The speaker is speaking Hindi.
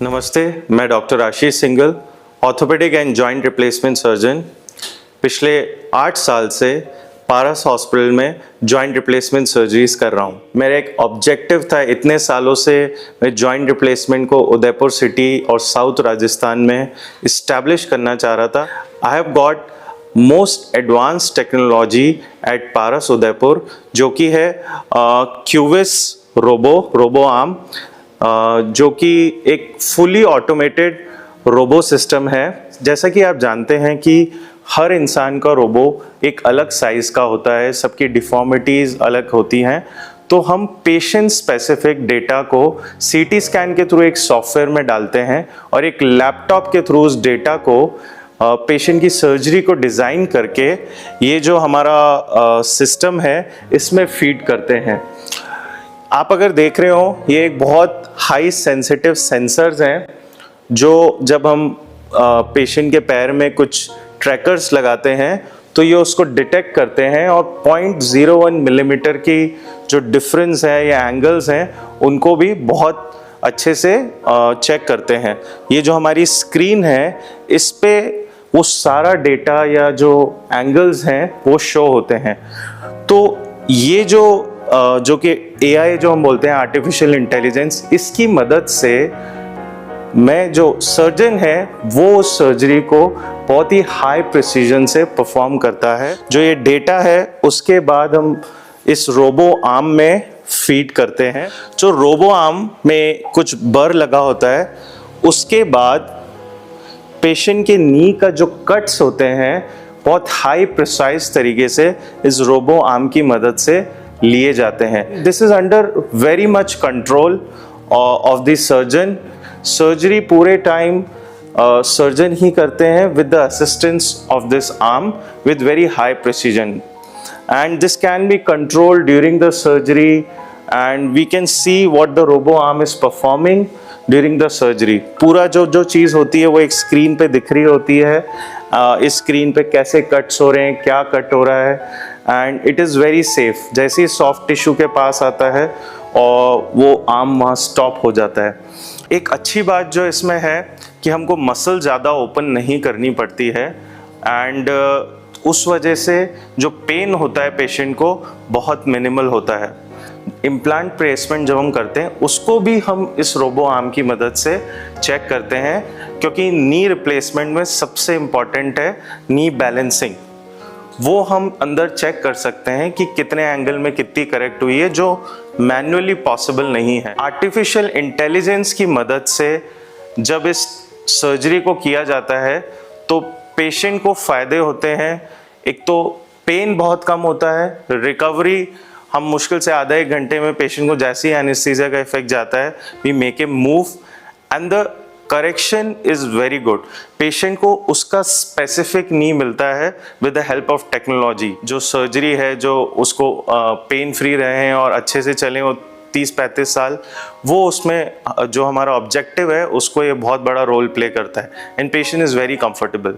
नमस्ते, मैं doctor Ashish single, orthopaedic and joint replacement surgeon. पिछले 8 साल से पारस हॉस्पिटल में जॉइंट रिप्लेसमेंट सर्जरीज कर रहा हूँ। मेरा एक ऑब्जेक्टिव था, इतने सालों से मैं जॉइंट रिप्लेसमेंट को उदयपुर सिटी और साउथ राजस्थान में इस्टेब्लिश करना चाह रहा था। I have got most advance technology at Paras Udaipur, जो कि है क्यूविस रोबो आर्म, जो कि एक फुली ऑटोमेटेड रोबो सिस्टम है। जैसा कि आप जानते हैं कि हर इंसान का रोबो एक अलग साइज़ का होता है, सबकी डिफॉर्मिटीज़ अलग होती हैं, तो हम पेशेंट स्पेसिफिक डेटा को सीटी स्कैन के थ्रू एक सॉफ्टवेयर में डालते हैं और एक लैपटॉप के थ्रू उस डेटा को पेशेंट की सर्जरी को डिज़ाइन करके ये जो हमारा सिस्टम है इसमें फीड करते हैं। आप अगर देख रहे हो, ये एक बहुत हाई सेंसिटिव सेंसर्स हैं, जो जब हम पेशेंट के पैर में कुछ ट्रैकर्स लगाते हैं तो ये उसको डिटेक्ट करते हैं और 0.01 मिलीमीटर की जो डिफरेंस है या एंगल्स हैं उनको भी बहुत अच्छे से चेक करते हैं। ये जो हमारी स्क्रीन है इस पे वो सारा डेटा या जो एंगल्स हैं वो शो होते हैं। तो ये जो कि AI जो हम बोलते हैं, आर्टिफिशियल इंटेलिजेंस, इसकी मदद से मैं जो सर्जन है वो सर्जरी को बहुत ही हाई प्रिसीजन से परफॉर्म करता है। जो ये डेटा है उसके बाद हम इस रोबो आर्म में फीड करते हैं। जो रोबो आर्म में कुछ बर लगा होता है, उसके बाद पेशेंट के नी का जो कट्स होते हैं बहुत हाई प्रिसाइज तरीके से इस रोबो आर्म की मदद से लिए जाते हैं। This is under very much control of the surgeon. Surgery पूरे टाइम सर्जन ही करते हैं with the assistance of this arm with very high precision, and this can be controlled during the surgery and we can see what the robo arm is performing during the surgery। पूरा जो चीज़ होती है वो एक स्क्रीन पे दिख रही होती है। इस स्क्रीन पे कैसे कट्स हो रहे हैं, क्या कट हो रहा है, and it is very safe. जैसे ही सॉफ्ट टिश्यू के पास आता है और वो आर्म वहाँ स्टॉप हो जाता है। एक अच्छी बात जो इसमें है कि हमको मसल ज़्यादा ओपन नहीं करनी पड़ती है, एंड उस वजह से जो पेन होता है पेशेंट को बहुत मिनिमल होता है। इम्प्लांट प्लेसमेंट जब हम करते हैं उसको भी हम इस रोबो आर्म की मदद से चेक करते हैं, क्योंकि नी रिप्लेसमेंट में सबसे इम्पॉर्टेंट है नी बैलेंसिंग। वो हम अंदर चेक कर सकते हैं कि कितने एंगल में कितनी करेक्ट हुई है, जो मैन्युअली पॉसिबल नहीं है। आर्टिफिशियल इंटेलिजेंस की मदद से जब इस सर्जरी को किया जाता है तो पेशेंट को फ़ायदे होते हैं। एक तो पेन बहुत कम होता है, रिकवरी हम मुश्किल से आधा 1 घंटे में पेशेंट को जैसे ही एनेस्थीसिया का इफेक्ट जाता है we make a move, and the correction is very good. Patient को उसका स्पेसिफिक नी मिलता है with the help of technology. जो सर्जरी है, जो उसको पेन फ्री रहे और अच्छे से चलें वो 30-35 साल, वो उसमें जो हमारा ऑब्जेक्टिव है उसको ये बहुत बड़ा रोल प्ले करता है, and patient is very comfortable.